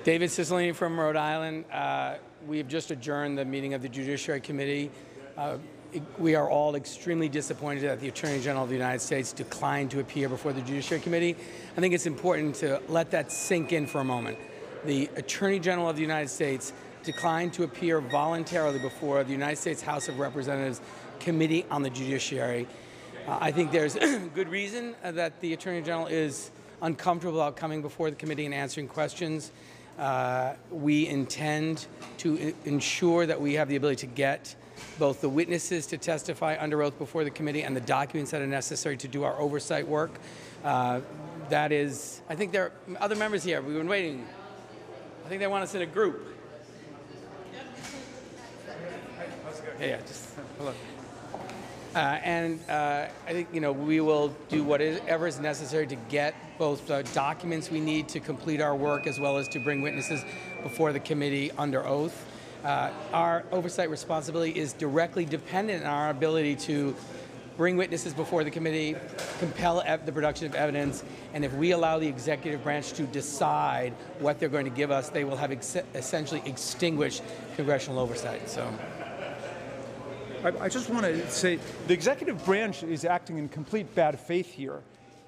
David Cicilline from Rhode Island. We have just adjourned the meeting of the Judiciary Committee. We are all extremely disappointed that the Attorney General of the United States declined to appear before the Judiciary Committee. I think it's important to let that sink in for a moment. The Attorney General of the United States declined to appear voluntarily before the United States House of Representatives Committee on the Judiciary. I think there's good reason that the Attorney General is uncomfortable about coming before the committee and answering questions. We intend to ensure that we have the ability to get both the witnesses to testify under oath before the committee and the documents that are necessary to do our oversight work. That is, I think there are other members here. We've been waiting. I think they want us in a group. Yeah, just hello. I think, we will do whatever is necessary to get both the documents we need to complete our work as well as to bring witnesses before the committee under oath. Our oversight responsibility is directly dependent on our ability to bring witnesses before the committee, compel the production of evidence, and if we allow the executive branch to decide what they're going to give us, they will have essentially extinguished congressional oversight. So. I just want to say the executive branch is acting in complete bad faith here.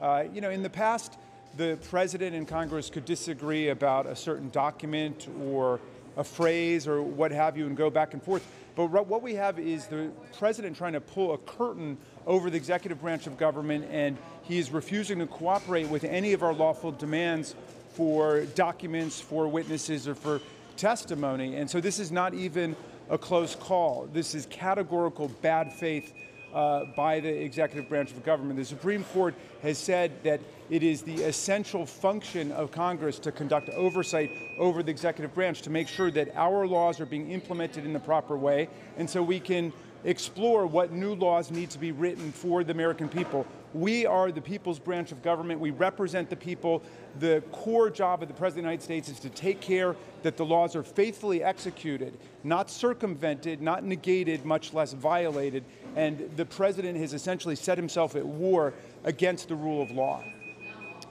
In the past, the president and Congress could disagree about a certain document or a phrase or what have you and go back and forth. But what we have is the president trying to pull a curtain over the executive branch of government, and he is refusing to cooperate with any of our lawful demands for documents, for witnesses, or for testimony. And so this is not even a close call. This is categorical bad faith by the executive branch of government. The Supreme Court has said that it is the essential function of Congress to conduct oversight over the executive branch to make sure that our laws are being implemented in the proper way, and so we can explore what new laws need to be written for the American people. We are the people's branch of government. We represent the people. The core job of the President of the United States is to take care that the laws are faithfully executed, not circumvented, not negated, much less violated. And the President has essentially set himself at war against the rule of law.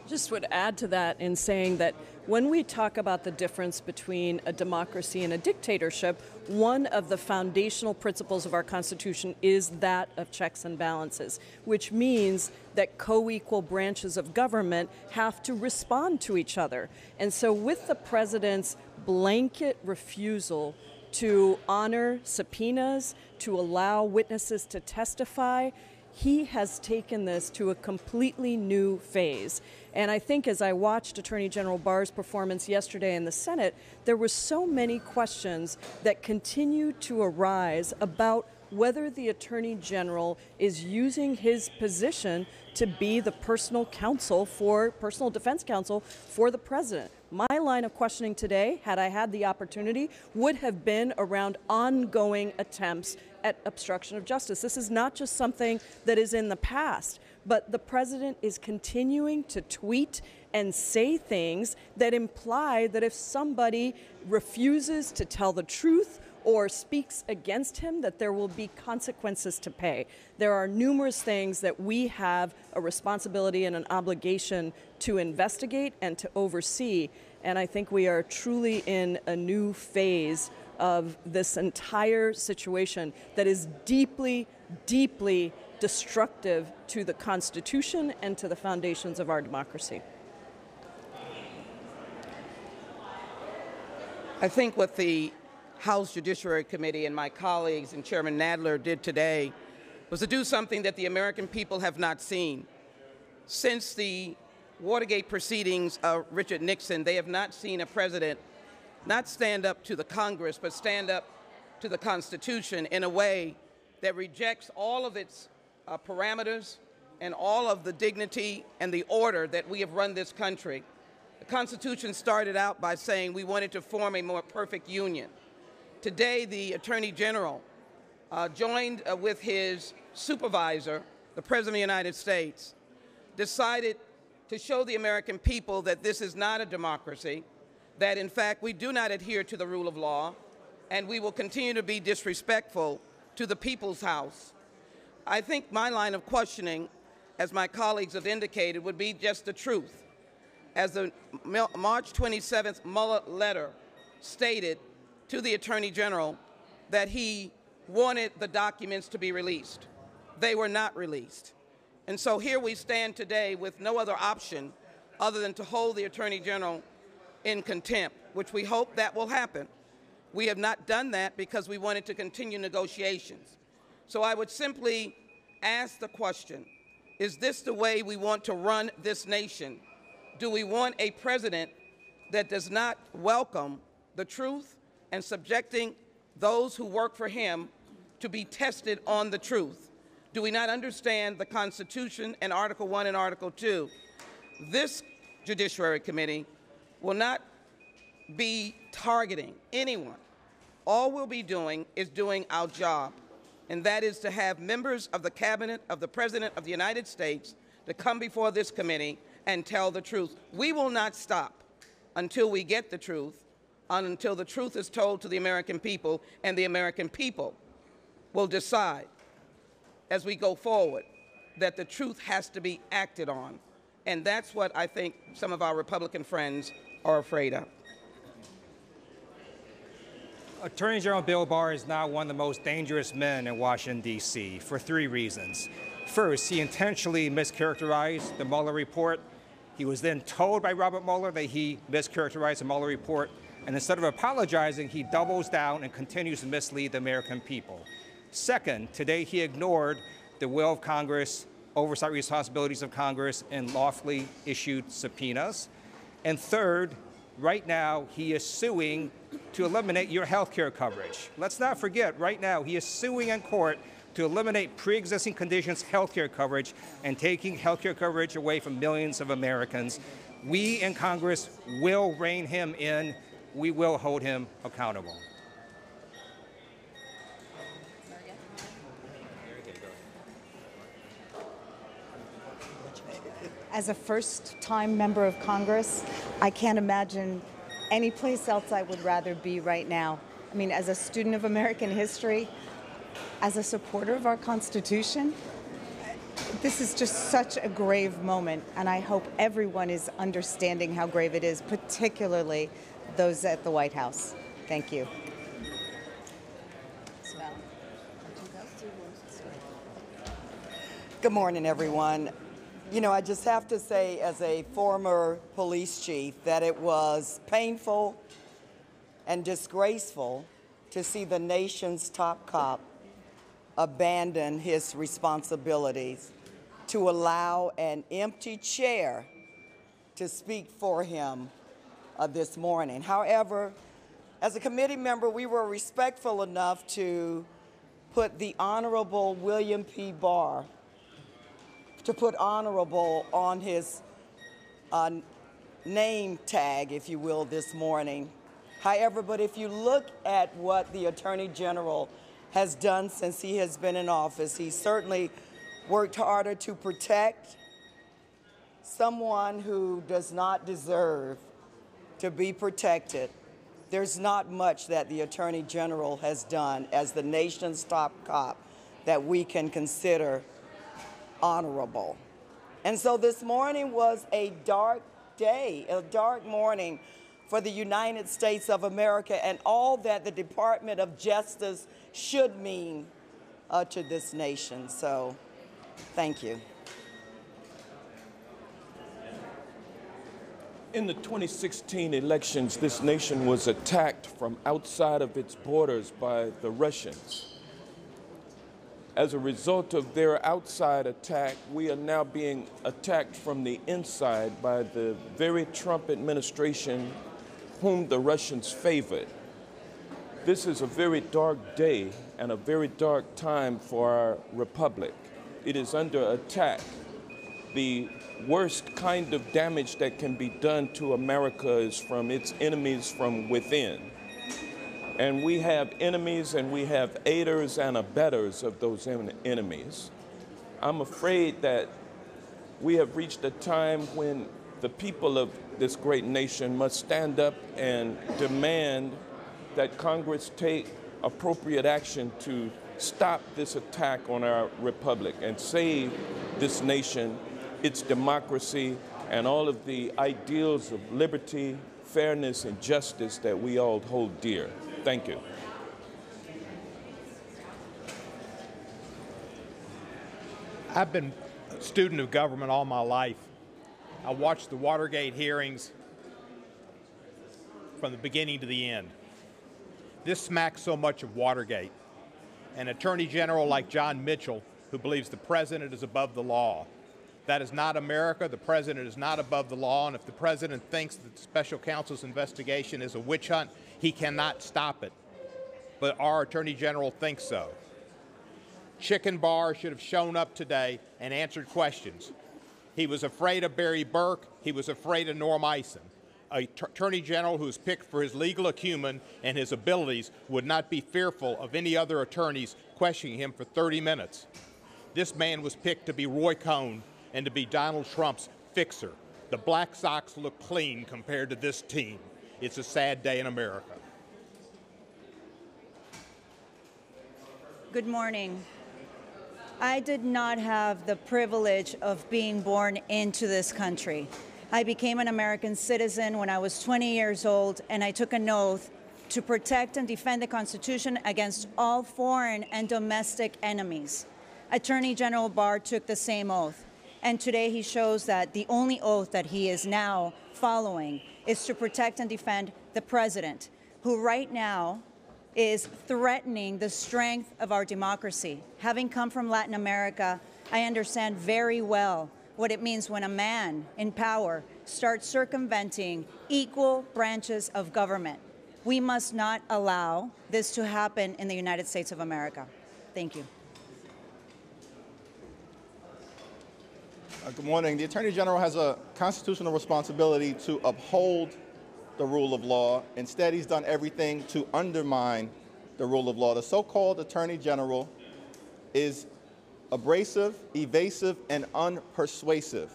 Just would add to that in saying that when we talk about the difference between a democracy and a dictatorship, one of the foundational principles of our Constitution is that of checks and balances, which means that co-equal branches of government have to respond to each other. And so with the president's blanket refusal to honor subpoenas, to allow witnesses to testify, he has taken this to a completely new phase. And I think as I watched Attorney General Barr's performance yesterday in the Senate, there were so many questions that continue to arise about whether the Attorney General is using his position to be the personal defense counsel for the president. My line of questioning today, had I had the opportunity, would have been around ongoing attempts at obstruction of justice. This is not just something that is in the past, but the president is continuing to tweet and say things that imply that if somebody refuses to tell the truth or speaks against him, that there will be consequences to pay. There are numerous things that we have a responsibility and an obligation to investigate and to oversee, and I think we are truly in a new phase of this entire situation that is deeply, deeply destructive to the Constitution and to the foundations of our democracy. I think what the House Judiciary Committee and my colleagues and Chairman Nadler did today was to do something that the American people have not seen. Since the Watergate proceedings of Richard Nixon, they have not seen a president not stand up to the Congress, but stand up to the Constitution in a way that rejects all of its parameters and all of the dignity and the order that we have run this country. The Constitution started out by saying we wanted to form a more perfect union. Today, the Attorney General joined with his supervisor, the President of the United States, decided to show the American people that this is not a democracy, that in fact we do not adhere to the rule of law, and we will continue to be disrespectful to the people's house. I think my line of questioning, as my colleagues have indicated, would be just the truth. as the March 27th Mueller letter stated to the Attorney General that he wanted the documents to be released. They were not released. And so here we stand today with no other option other than to hold the Attorney General in contempt, which we hope that will happen. We have not done that because we wanted to continue negotiations. So I would simply ask the question, is this the way we want to run this nation? Do we want a president that does not welcome the truth and subjecting those who work for him to be tested on the truth? Do we not understand the Constitution and Article 1 and Article 2? This Judiciary Committee will not be targeting anyone. All we'll be doing is doing our job, and that is to have members of the Cabinet of the President of the United States to come before this committee and tell the truth. We will not stop until we get the truth, until the truth is told to the American people, and the American people will decide as we go forward that the truth has to be acted on. And that's what I think some of our Republican friends are afraid of. Attorney General Bill Barr is now one of the most dangerous men in Washington, D.C. for 3 reasons. First, he intentionally mischaracterized the Mueller report. He was then told by Robert Mueller that he mischaracterized the Mueller report, and instead of apologizing, he doubles down and continues to mislead the American people. Second, today he ignored the will of Congress, oversight responsibilities of Congress, and lawfully issued subpoenas. And third, right now he is suing to eliminate your health care coverage. Let's not forget, right now he is suing in court to eliminate pre-existing conditions health care coverage and taking health care coverage away from millions of Americans. We in Congress will rein him in. We will hold him accountable. As a first-time member of Congress, I can't imagine any place else I would rather be right now. I mean, as a student of American history, as a supporter of our Constitution, this is just such a grave moment, and I hope everyone is understanding how grave it is, particularly those at the White House. Thank you. Good morning, everyone. You know, I just have to say, as a former police chief, that it was painful and disgraceful to see the nation's top cop abandon his responsibilities to allow an empty chair to speak for him this morning. However, as a committee member, we were respectful enough to put the Honorable William P. Barr, to put honorable on his name tag, if you will, this morning. However, but if you look at what the Attorney General has done since he has been in office, he certainly worked harder to protect someone who does not deserve to be protected. There's not much that the Attorney General has done as the nation's top cop that we can consider honorable. And so this morning was a dark day, a dark morning for the United States of America and all that the Department of Justice should mean to this nation. So, thank you. In the 2016 elections, this nation was attacked from outside of its borders by the Russians. As a result of their outside attack, we are now being attacked from the inside by the very Trump administration whom the Russians favored. This is a very dark day and a very dark time for our republic. It is under attack. The worst kind of damage that can be done to America is from its enemies from within. And we have enemies, and we have aiders and abettors of those enemies. I'm afraid that we have reached a time when the people of this great nation must stand up and demand that Congress take appropriate action to stop this attack on our republic and save this nation, its democracy, and all of the ideals of liberty, fairness, and justice that we all hold dear. Thank you. I've been a student of government all my life. I watched the Watergate hearings from the beginning to the end. This smacks so much of Watergate. An attorney general like John Mitchell, who believes the president is above the law. That is not America. The president is not above the law, and if the president thinks that the special counsel's investigation is a witch hunt, he cannot stop it. But our attorney general thinks so. Chicken Barr should have shown up today and answered questions. He was afraid of Barry Burke. He was afraid of Norm Eisen. An attorney general who is picked for his legal acumen and his abilities would not be fearful of any other attorneys questioning him for 30 minutes. This man was picked to be Roy Cohn and to be Donald Trump's fixer. The Black Sox look clean compared to this team. It's a sad day in America. Good morning. I did not have the privilege of being born into this country. I became an American citizen when I was 20 years old, and I took an oath to protect and defend the Constitution against all foreign and domestic enemies. Attorney General Barr took the same oath, and today he shows that the only oath that he is now following is to protect and defend the president, who right now is threatening the strength of our democracy. Having come from Latin America, I understand very well what it means when a man in power starts circumventing equal branches of government. We must not allow this to happen in the United States of America. Thank you. Good morning. The Attorney General has a constitutional responsibility to uphold the rule of law. Instead, he's done everything to undermine the rule of law. The so-called Attorney General is abrasive, evasive, and unpersuasive.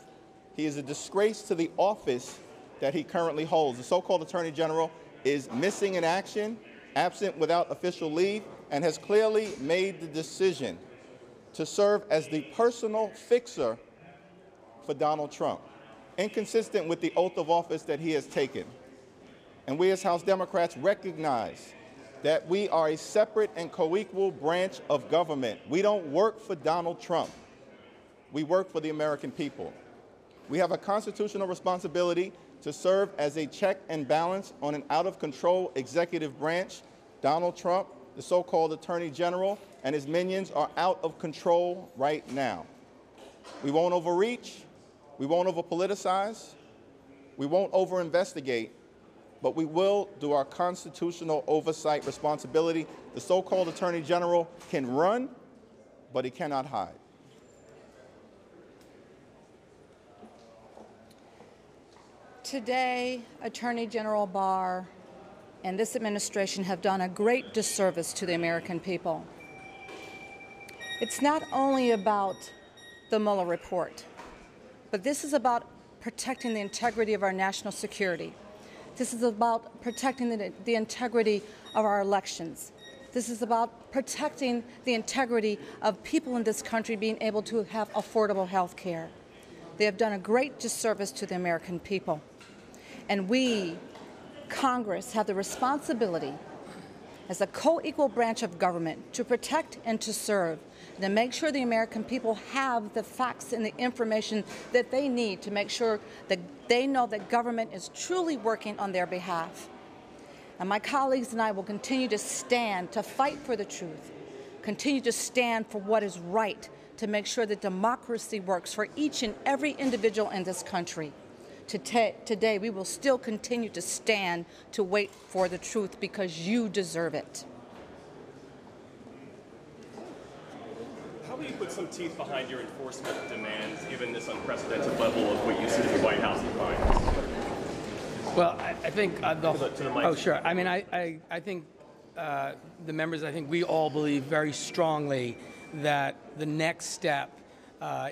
He is a disgrace to the office that he currently holds. The so-called Attorney General is missing in action, absent without official leave, and has clearly made the decision to serve as the personal fixer for Donald Trump, inconsistent with the oath of office that he has taken. And we as House Democrats recognize that we are a separate and co-equal branch of government. We don't work for Donald Trump. We work for the American people. We have a constitutional responsibility to serve as a check and balance on an out-of-control executive branch. Donald Trump, the so-called Attorney General, and his minions are out of control right now. We won't overreach. We won't over-politicize. We won't over-investigate. But we will do our constitutional oversight responsibility. The so-called Attorney General can run, but he cannot hide. Today, Attorney General Barr and this administration have done a great disservice to the American people. It's not only about the Mueller report, but this is about protecting the integrity of our national security. This is about protecting the integrity of our elections. This is about protecting the integrity of people in this country being able to have affordable health care. They have done a great disservice to the American people. And we, Congress, have the responsibility as a co-equal branch of government to protect and to serve, and to make sure the American people have the facts and the information that they need to make sure that they know that government is truly working on their behalf. And my colleagues and I will continue to stand to fight for the truth, continue to stand for what is right, to make sure that democracy works for each and every individual in this country. Today, we will still continue to stand to wait for the truth because you deserve it. How will you put some teeth behind your enforcement demands, given this unprecedented level of what you see the White House defiance? Well, I think oh, sure. I mean, I think the members, I think we all believe very strongly that the next step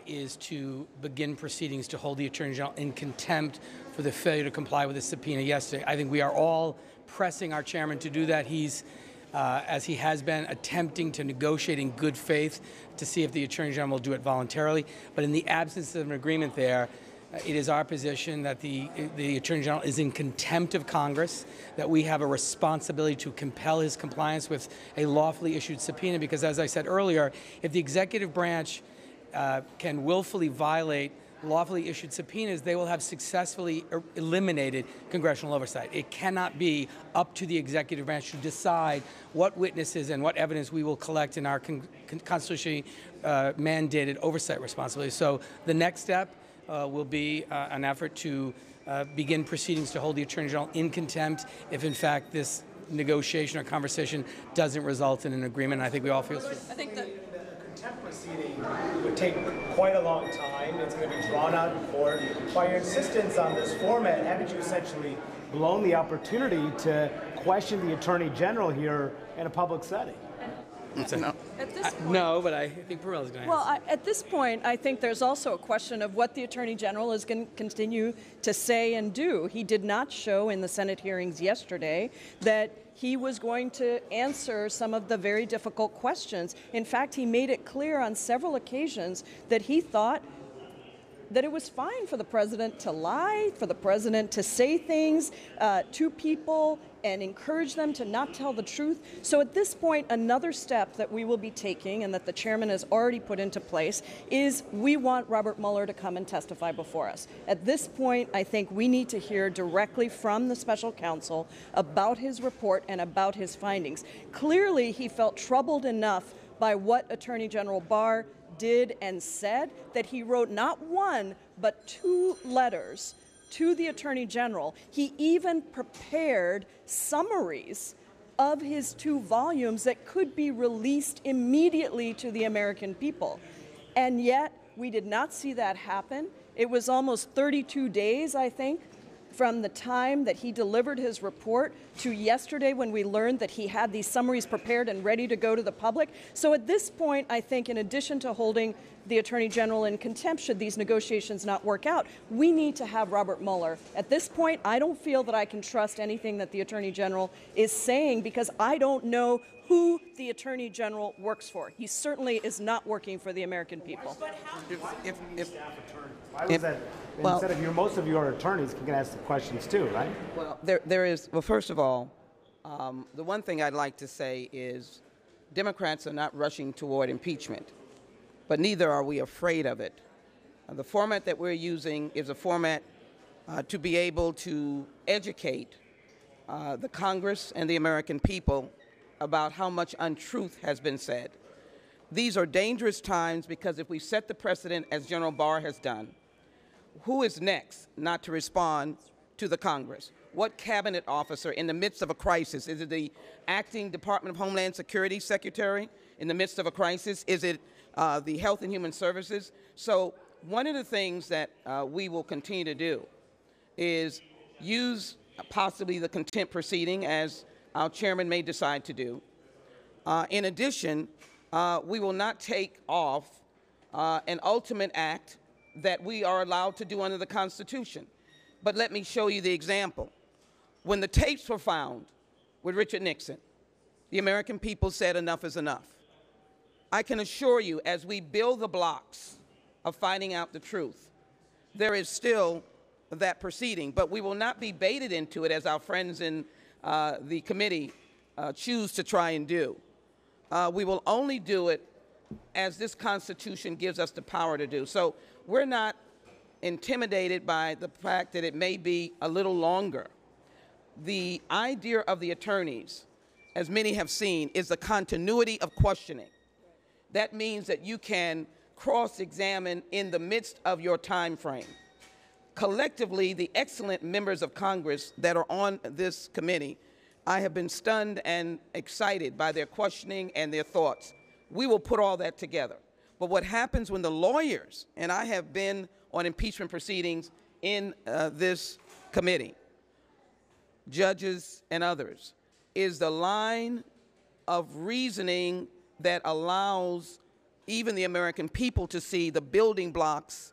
is to begin proceedings to hold the Attorney General in contempt for the failure to comply with the subpoena yesterday. I think we are all pressing our chairman to do that. He's, as he has been, attempting to negotiate in good faith to see if the Attorney General will do it voluntarily. But in the absence of an agreement there, It is our position that the Attorney General is in contempt of Congress, that we have a responsibility to compel his compliance with a lawfully issued subpoena, because as I said earlier, if the executive branch can willfully violate lawfully issued subpoenas, they will have successfully eliminated congressional oversight. It cannot be up to the executive branch to decide what witnesses and what evidence we will collect in our constitutionally mandated oversight responsibility. So the next step will be an effort to begin proceedings to hold the Attorney General in contempt if, in fact, this negotiation or conversation doesn't result in an agreement. And I think we all feel. I think that contempt proceeding would take quite a long time. It's going to be drawn out in court. By your insistence on this format, haven't you essentially blown the opportunity to question the Attorney General here in a public setting? No. At this point, no, but I think Perella's going to well, at this point, I think there's also a question of what the Attorney General is going to continue to say and do. He did not show in the Senate hearings yesterday that he was going to answer some of the very difficult questions. In fact, he made it clear on several occasions that he thought that it was fine for the president to lie, for the president to say things to people and encourage them to not tell the truth. So at this point, another step that we will be taking and that the chairman has already put into place is we want Robert Mueller to come and testify before us. At this point, I think we need to hear directly from the special counsel about his report and about his findings. Clearly, he felt troubled enough by what Attorney General Barr did and said that he wrote not one, but 2 letters to the Attorney General. He even prepared summaries of his 2 volumes that could be released immediately to the American people. And yet, we did not see that happen. It was almost 32 days, I think, from the time that he delivered his report to yesterday when we learned that he had these summaries prepared and ready to go to the public. So at this point, I think in addition to holding the Attorney General in contempt should these negotiations not work out, we need to have Robert Mueller. At this point, I don't feel that I can trust anything that the Attorney General is saying because I don't know who the Attorney General works for. He certainly is not working for the American people. Instead of most of your attorneys can ask the questions too, right? Well, well, first of all, the one thing I'd like to say is Democrats are not rushing toward impeachment, but neither are we afraid of it. The format that we're using is a format to be able to educate the Congress and the American people about how much untruth has been said. These are dangerous times because if we set the precedent as General Barr has done, who is next not to respond to the Congress? What cabinet officer in the midst of a crisis? Is it the acting Department of Homeland Security Secretary in the midst of a crisis? Is it the Health and Human Services? So one of the things that we will continue to do is use possibly the contempt proceeding as our chairman may decide to do. In addition, we will not take off an ultimate act that we are allowed to do under the Constitution. But let me show you the example. When the tapes were found with Richard Nixon, the American people said enough is enough. I can assure you, as we build the blocks of finding out the truth, there is still that proceeding, but we will not be baited into it as our friends in the committee choose to try and do. We will only do it as this Constitution gives us the power to do. So we're not intimidated by the fact that it may be a little longer. The idea of the attorneys, as many have seen, is the continuity of questioning. That means that you can cross-examine in the midst of your time frame. Collectively, the excellent members of Congress that are on this committee, I have been stunned and excited by their questioning and their thoughts. We will put all that together. But what happens when the lawyers, and I have been on impeachment proceedings in this committee, judges and others, is the line of reasoning that allows even the American people to see the building blocks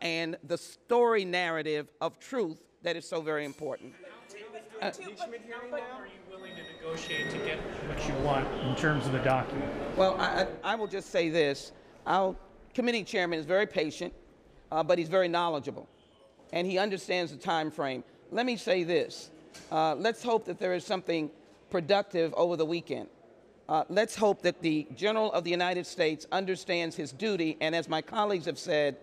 and the story narrative of truth that is so very important. Are you willing to negotiate to get what you want in terms of the document? Well, I will just say this. Our committee chairman is very patient, but he's very knowledgeable. and he understands the time frame. Let me say this. Let's hope that there is something productive over the weekend. Let's hope that the General of the United States understands his duty and, as my colleagues have said,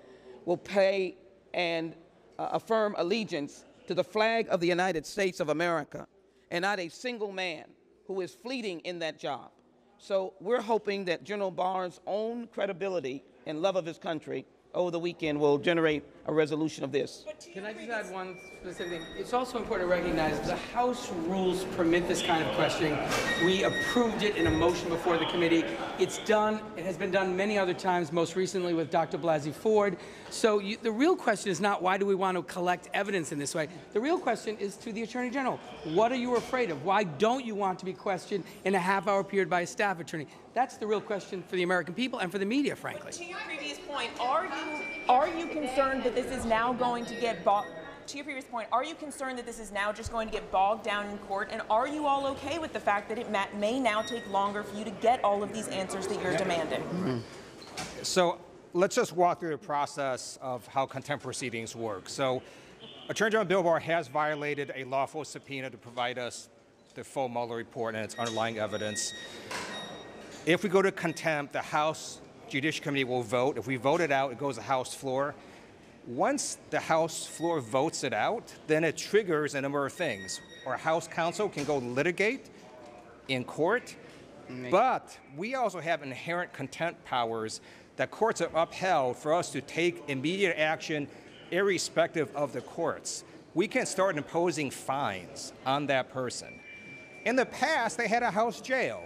will pay and affirm allegiance to the flag of the United States of America and not a single man who is fleeting in that job. So we're hoping that General Barr's own credibility and love of his country over the weekend will generate a resolution of this. Can I just add one specific thing? It's also important to recognize the House rules permit this kind of questioning. We approved it in a motion before the committee. It's done. It has been done many other times, most recently with Dr. Blasey Ford. So the real question is not why do we want to collect evidence in this way. The real question is to the Attorney General. What are you afraid of? Why don't you want to be questioned in a half-hour period by a staff attorney? That's the real question for the American people and for the media, frankly. To your previous point, are you concerned that this is now going to get to your previous point, are you concerned that this is now just going to get bogged down in court? And are you all okay with the fact that it may now take longer for you to get all of these answers that you're demanding? Mm-hmm. So let's just walk through the process of how contempt proceedings work. So Attorney General Bill Barr has violated a lawful subpoena to provide us the full Mueller report and its underlying evidence. If we go to contempt, the House Judiciary Committee will vote. If we vote it out, it goes to the House floor. Once the House floor votes it out, then it triggers a number of things. Our House counsel can go litigate in court, but we also have inherent contempt powers that courts have upheld for us to take immediate action irrespective of the courts. We can start imposing fines on that person. In the past, they had a House jail.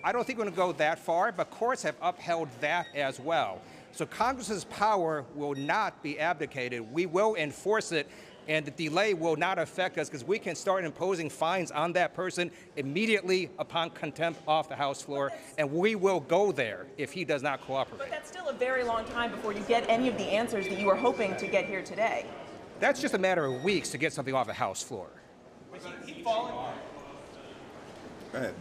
I don't think we're going to go that far, but courts have upheld that as well. So Congress's power will not be abdicated. We will enforce it, and the delay will not affect us because we can start imposing fines on that person immediately upon contempt off the House floor, and we will go there if he does not cooperate. But that's still a very long time before you get any of the answers that you were hoping to get here today. That's just a matter of weeks to get something off the House floor.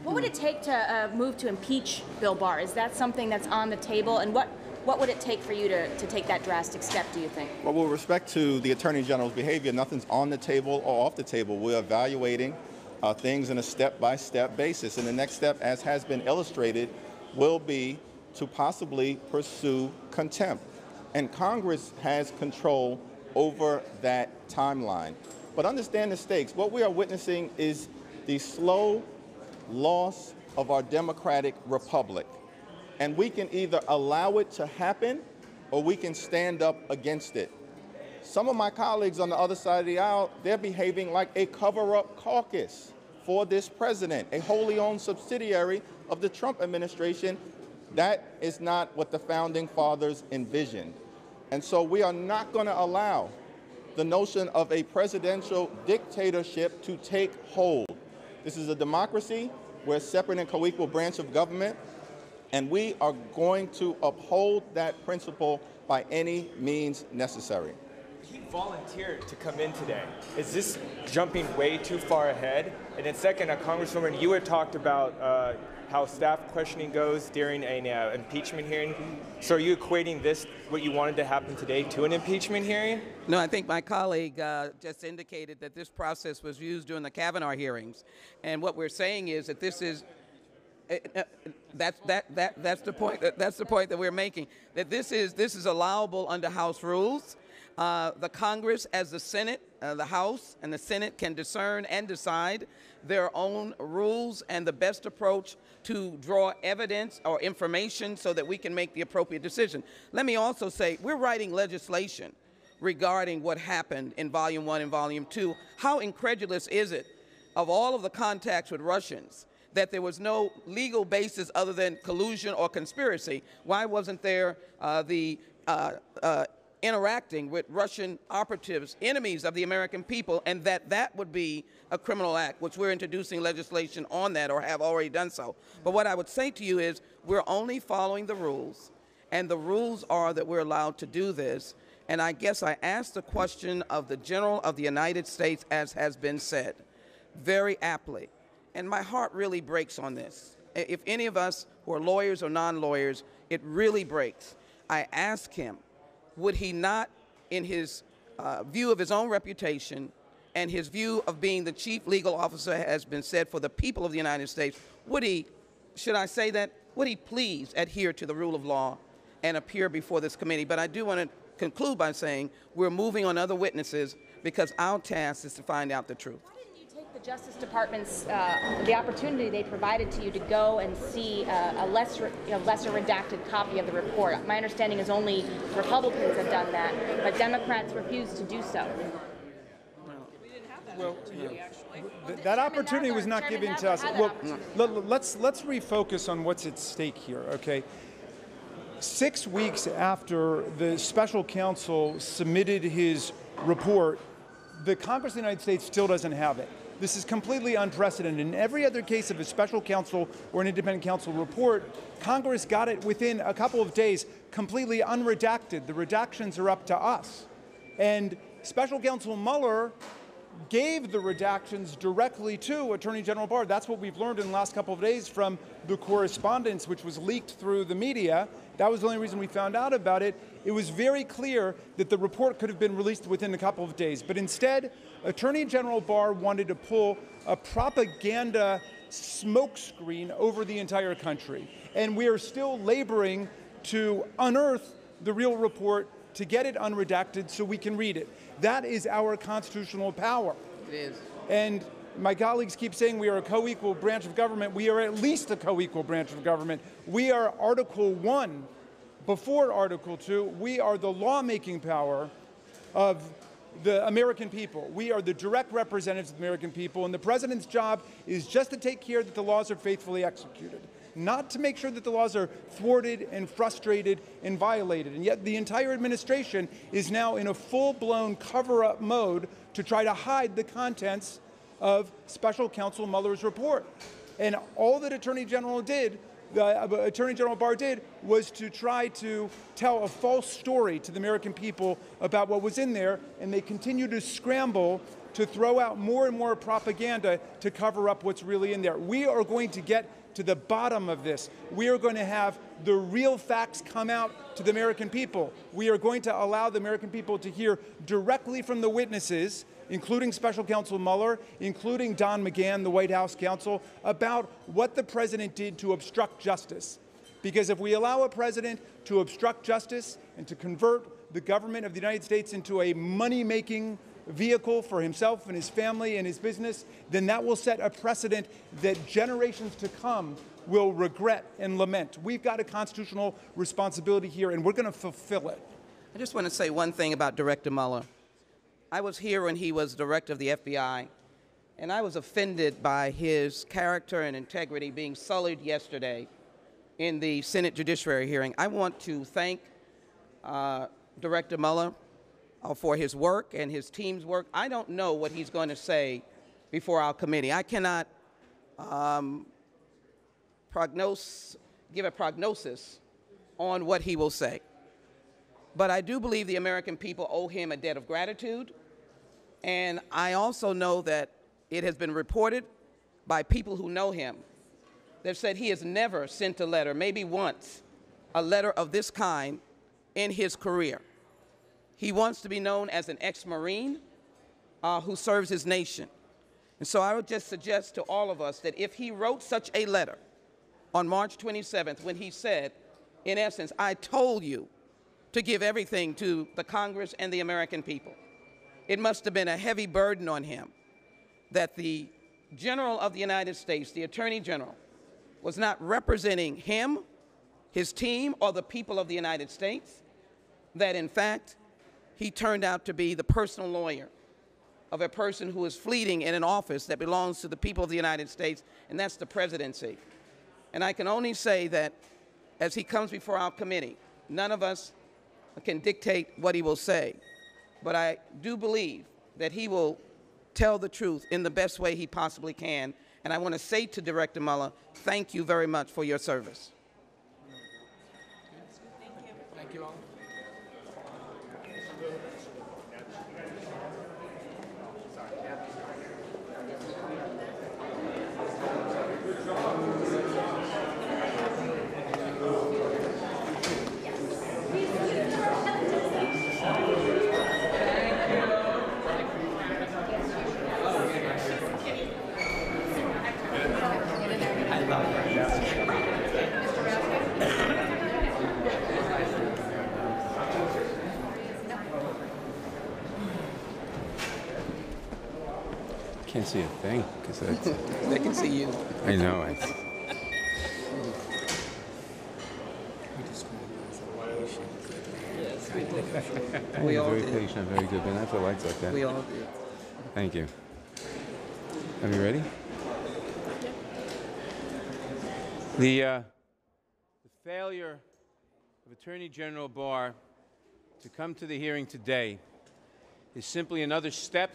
What would it take to move to impeach Bill Barr? Is that something that's on the table? And what would it take for you to take that drastic step, do you think? Well, with respect to the Attorney General's behavior, nothing's on the table or off the table. We're evaluating things in a step-by-step basis. And the next step, as has been illustrated, will be to possibly pursue contempt. And Congress has control over that timeline. But understand the stakes. What we are witnessing is the slow loss of our democratic republic. And we can either allow it to happen or we can stand up against it. Some of my colleagues on the other side of the aisle, they're behaving like a cover-up caucus for this president, a wholly owned subsidiary of the Trump administration. That is not what the founding fathers envisioned. And so we are not going to allow the notion of a presidential dictatorship to take hold. This is a democracy. We're a separate and co-equal branch of government, and we are going to uphold that principle by any means necessary. He volunteered to come in today. Is this jumping way too far ahead? And then second, Congresswoman, you had talked about how staff questioning goes during an impeachment hearing. So are you equating this, what you wanted to happen today, to an impeachment hearing? No, I think my colleague just indicated that this process was used during the Kavanaugh hearings. And what we're saying is that this is, that's the point that we're making, that this is allowable under House rules. The Congress, as the Senate, the House and the Senate can discern and decide their own rules and the best approach to draw evidence or information so that we can make the appropriate decision. Let me also say, we're writing legislation regarding what happened in Volume 1 and Volume 2. How incredulous is it, of all of the contacts with Russians, that there was no legal basis other than collusion or conspiracy? Why wasn't there interacting with Russian operatives, enemies of the American people, and that would be a criminal act, which we're introducing legislation on that or have already done so. But what I would say to you is we're only following the rules, and the rules are that we're allowed to do this. And I guess I asked the question of the General of the United States, as has been said, very aptly. And my heart really breaks on this. If any of us who are lawyers or non-lawyers, it really breaks. I asked him, would he not, in his view of his own reputation and his view of being the chief legal officer has been said for the people of the United States, would he, should I say that, would he please adhere to the rule of law and appear before this committee? But I do want to conclude by saying we're moving on other witnesses because our task is to find out the truth. Why didn't you take the Justice Department's, the opportunity they provided to you to go and see a lesser redacted copy of the report? My understanding is only Republicans have done that, but Democrats refused to do so. Well, that opportunity was not given to us. Well, let's refocus on what's at stake here, okay? 6 weeks after the special counsel submitted his report, the Congress of the United States still doesn't have it. This is completely unprecedented. In every other case of a special counsel or an independent counsel report, Congress got it within a couple of days, completely unredacted. The redactions are up to us. And special counsel Mueller gave the redactions directly to Attorney General Barr. That's what we've learned in the last couple of days from the correspondence which was leaked through the media. That was the only reason we found out about it. It was very clear that the report could have been released within a couple of days. But instead, Attorney General Barr wanted to pull a propaganda smokescreen over the entire country. And we are still laboring to unearth the real report, to get it unredacted so we can read it. That is our constitutional power. It is. And my colleagues keep saying we are a co-equal branch of government. We are at least a co-equal branch of government. We are Article 1 before Article 2. We are the lawmaking power of the American people. We are the direct representatives of the American people, and the president's job is just to take care that the laws are faithfully executed, not to make sure that the laws are thwarted and frustrated and violated. And yet the entire administration is now in a full-blown cover-up mode to try to hide the contents of Special Counsel Mueller's report. And all that Attorney General Barr did was to try to tell a false story to the American people about what was in there, and they continue to scramble to throw out more and more propaganda to cover up what's really in there. We are going to get to the bottom of this. We are going to have the real facts come out to the American people. We are going to allow the American people to hear directly from the witnesses, including Special Counsel Mueller, including Don McGahn, the White House counsel, about what the president did to obstruct justice. Because if we allow a president to obstruct justice and to convert the government of the United States into a money-making vehicle for himself and his family and his business, then that will set a precedent that generations to come will regret and lament. We've got a constitutional responsibility here, and we're going to fulfill it. I just want to say one thing about Director Mueller. I was here when he was director of the FBI, and I was offended by his character and integrity being sullied yesterday in the Senate Judiciary hearing. I want to thank Director Mueller for his work and his team's work. I don't know what he's going to say before our committee. I cannot give a prognosis on what he will say. But I do believe the American people owe him a debt of gratitude. And I also know that it has been reported by people who know him. They've said he has never sent a letter, maybe once, a letter of this kind in his career. He wants to be known as an ex-Marine who serves his nation. And so I would just suggest to all of us that if he wrote such a letter on March 27th when he said, in essence, I told you to give everything to the Congress and the American people, it must have been a heavy burden on him that the General of the United States, the Attorney General, was not representing him, his team, or the people of the United States, that in fact, he turned out to be the personal lawyer of a person who is fleeting in an office that belongs to the people of the United States, and that's the presidency. And I can only say that as he comes before our committee, none of us can dictate what he will say, but I do believe that he will tell the truth in the best way he possibly can. And I want to say to Director Mueller, thank you very much for your service. Thank you. Thank you all. can't see a thing because they can see you. I know. We all very did. patient, very good, but not for lights like that. We all did. Thank you. Are you ready? The failure of Attorney General Barr to come to the hearing today is simply another step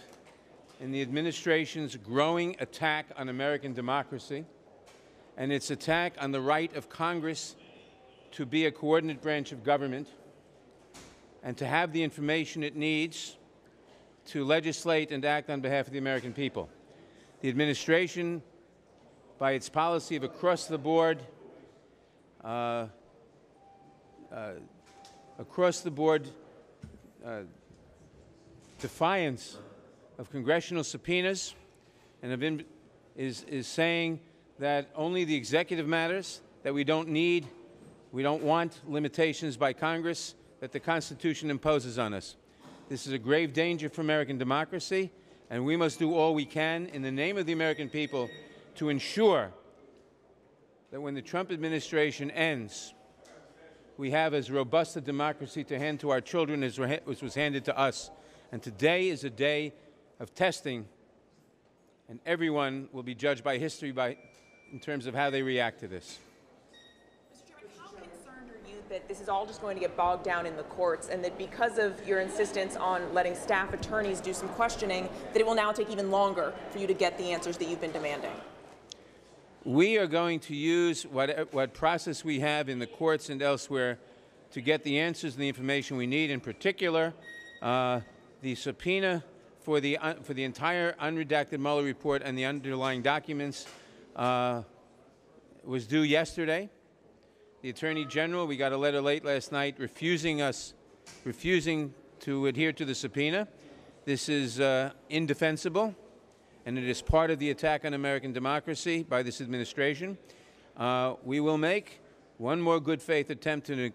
in the administration's growing attack on American democracy and its attack on the right of Congress to be a coordinate branch of government and to have the information it needs to legislate and act on behalf of the American people. The administration, by its policy of across-the-board defiance of congressional subpoenas and is saying that only the executive matters, that we don't want limitations by Congress that the Constitution imposes on us. This is a grave danger for American democracy, and we must do all we can in the name of the American people to ensure that when the Trump administration ends, we have as robust a democracy to hand to our children as was handed to us. And today is a day of testing, and everyone will be judged by history in terms of how they react to this. Mr. Chairman, how concerned are you that this is all just going to get bogged down in the courts, and that because of your insistence on letting staff attorneys do some questioning, that it will now take even longer for you to get the answers that you've been demanding? We are going to use what process we have in the courts and elsewhere to get the answers and the information we need. In particular, the subpoena for the entire unredacted Mueller report and the underlying documents was due yesterday. The Attorney General, we got a letter late last night refusing to adhere to the subpoena. This is indefensible, and it is part of the attack on American democracy by this administration. We will make one more good faith attempt to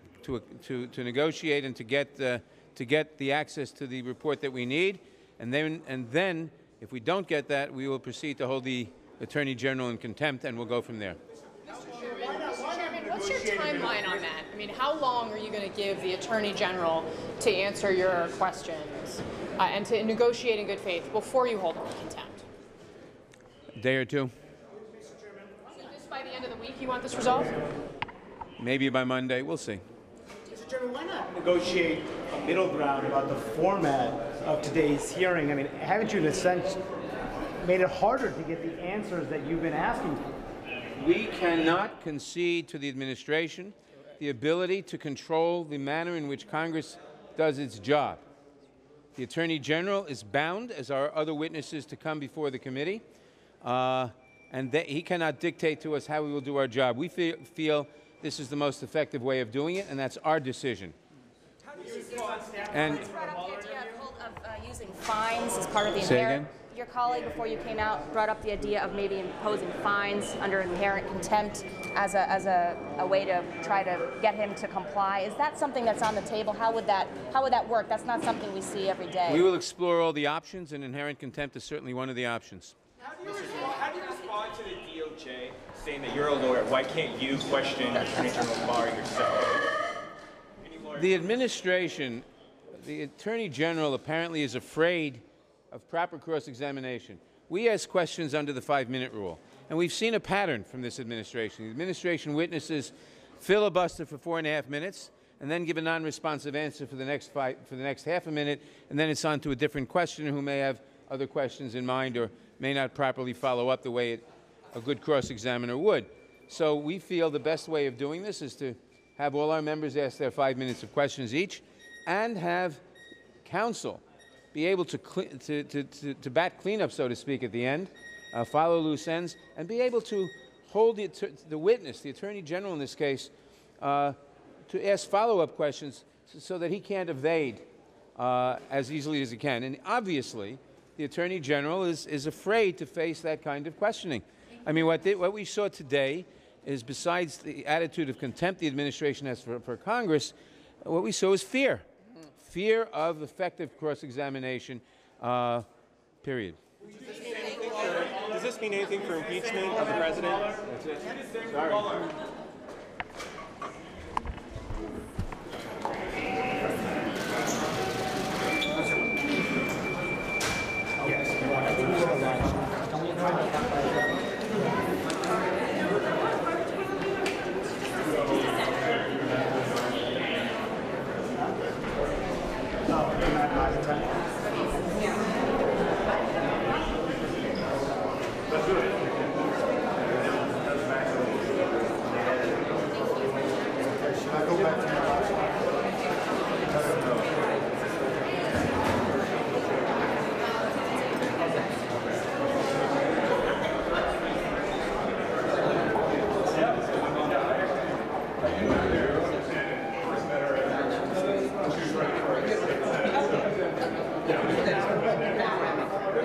negotiate and to get the access to the report that we need, and then if we don't get that, we will proceed to hold the Attorney General in contempt, and we'll go from there. Mr. Chairman, what's your timeline on that? I mean, how long are you going to give the Attorney General to answer your questions and to negotiate in good faith before you hold him in contempt? A day or two. So just by the end of the week, you want this resolved? Maybe by Monday. We'll see. Mr. Chairman, why not negotiate a middle ground about the format of today's hearing? I mean, haven't you, in a sense, made it harder to get the answers that you've been asking for? We cannot concede to the administration the ability to control the manner in which Congress does its job. The Attorney General is bound, as are other witnesses, to come before the committee, and he cannot dictate to us how we will do our job. We feel this is the most effective way of doing it, and that's our decision. And brought up the idea of using fines as part of the say inherent. again? Your colleague, before you came out, brought up the idea of maybe imposing fines under inherent contempt as a way to try to get him to comply. Is that something that's on the table? How would that work? That's not something we see every day. We will explore all the options, and inherent contempt is certainly one of the options. How do you respond to the DOJ saying that you're a lawyer? Why can't you question Attorney General Barr yourself? The administration, the Attorney General apparently is afraid of proper cross-examination. We ask questions under the 5-minute rule, and we've seen a pattern from this administration. The administration witnesses filibuster for 4.5 minutes and then give a non-responsive answer for the next half a minute, and then it's on to a different questioner who may have other questions in mind or may not properly follow up the way a good cross-examiner would. So we feel the best way of doing this is to have all our members ask their 5 minutes of questions each and have counsel be able to bat cleanup, so to speak, at the end, follow loose ends, and be able to hold the witness, the Attorney General in this case, to ask follow-up questions so that he can't evade as easily as he can. And obviously, the Attorney General is afraid to face that kind of questioning. I mean, what we saw today is, besides the attitude of contempt the administration has for Congress, what we saw is fear. Fear of effective cross-examination, period. asking anything for impeachment of the president? That's it. Sorry.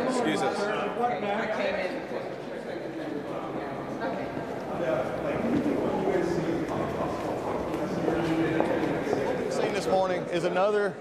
Excuse us. Seen this morning is another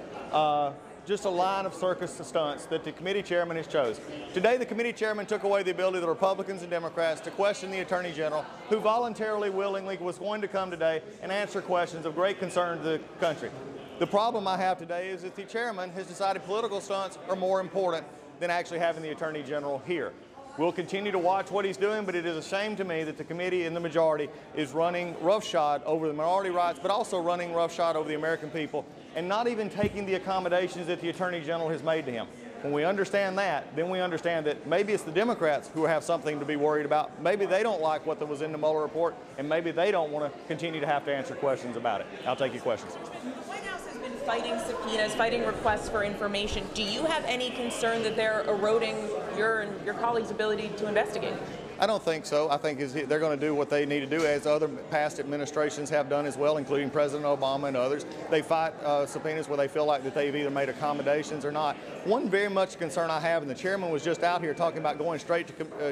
just a line of circus stunts that the committee chairman has chosen. Today, the committee chairman took away the ability of the Republicans and Democrats to question the Attorney General, who voluntarily, willingly was going to come today and answer questions of great concern to the country. The problem I have today is that the chairman has decided political stunts are more important than actually having the Attorney General here. We'll continue to watch what he's doing, but it is a shame to me that the committee and the majority is running roughshod over the minority rights, but also running roughshod over the American people, and not even taking the accommodations that the Attorney General has made to him. When we understand that, then we understand that maybe it's the Democrats who have something to be worried about. Maybe they don't like what was in the Mueller report, and maybe they don't want to continue to have to answer questions about it. I'll take your questions. The White House has been fighting subpoenas, fighting requests for information. Do you have any concern that they're eroding your and your colleagues' ability to investigate? I don't think so. I think they're going to do what they need to do, as other past administrations have done as well, including President Obama and others. They fight subpoenas where they feel like that they've either made accommodations or not. One very much concern I have, and the chairman was just out here talking about going straight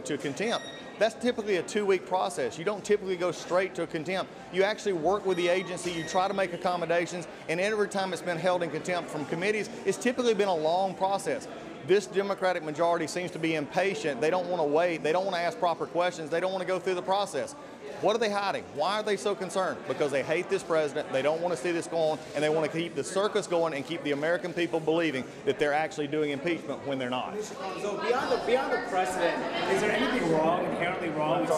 to contempt. That's typically a 2-week process. You don't typically go straight to contempt. You actually work with the agency, you try to make accommodations, and every time it's been held in contempt from committees, it's typically been a long process. This Democratic majority seems to be impatient. They don't want to wait. They don't want to ask proper questions. They don't want to go through the process. What are they hiding? Why are they so concerned? Because they hate this president, they don't want to see this go on, and they want to keep the circus going and keep the American people believing that they're actually doing impeachment when they're not. So beyond the precedent, is there anything wrong, inherently wrong with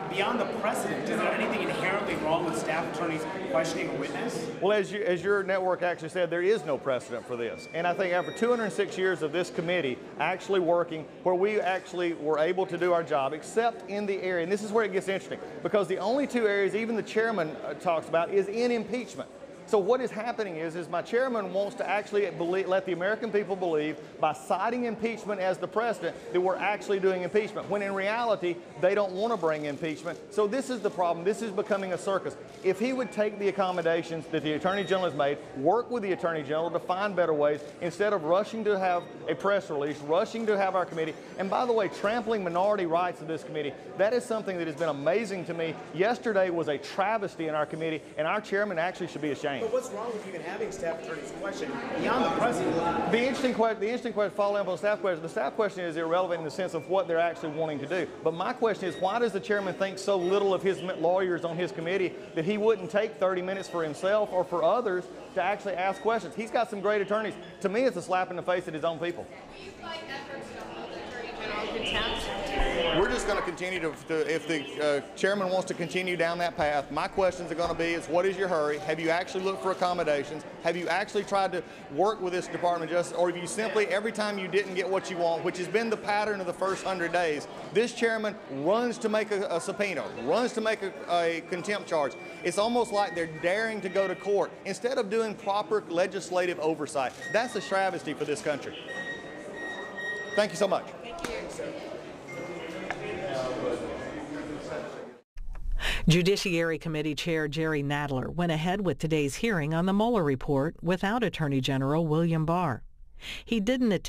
beyond the precedent, is there anything inherently wrong with staff attorneys questioning a witness? Well, as your network actually said, there is no precedent for this. And I think after 206 years of this committee actually working, where we actually were able to do our job, except in the area, and this is where it gets interesting, because the only 2 areas even the chairman talks about is in impeachment. So what is happening is my chairman wants to actually let the American people believe by citing impeachment as the precedent that we're actually doing impeachment, when in reality, they don't want to bring impeachment. So this is the problem. This is becoming a circus. If he would take the accommodations that the Attorney General has made, work with the Attorney General to find better ways, instead of rushing to have a press release, rushing to have our committee, and by the way, trampling minority rights of this committee, that is something that has been amazing to me. Yesterday was a travesty in our committee, and our chairman actually should be ashamed. But what's wrong with even having staff attorneys question beyond the precedent? The interesting question, following up on the staff question is irrelevant in the sense of what they're actually wanting to do. But my question is, why does the chairman think so little of his lawyers on his committee that he wouldn't take 30 minutes for himself or for others to actually ask questions? He's got some great attorneys. To me, it's a slap in the face at his own people. Will you fight efforts to hold Attorney General in contempt? We're just going to continue if the chairman wants to continue down that path, my questions are going to be is, what is your hurry? Have you actually looked for accommodations? Have you actually tried to work with this Department of Justice? Or have you simply, every time you didn't get what you want, which has been the pattern of the first 100 days, this chairman runs to make a subpoena, runs to make a contempt charge. It's almost like they're daring to go to court instead of doing proper legislative oversight. That's a travesty for this country. Thank you so much. Judiciary Committee Chair Jerry Nadler went ahead with today's hearing on the Mueller report without Attorney General William Barr. He didn't attend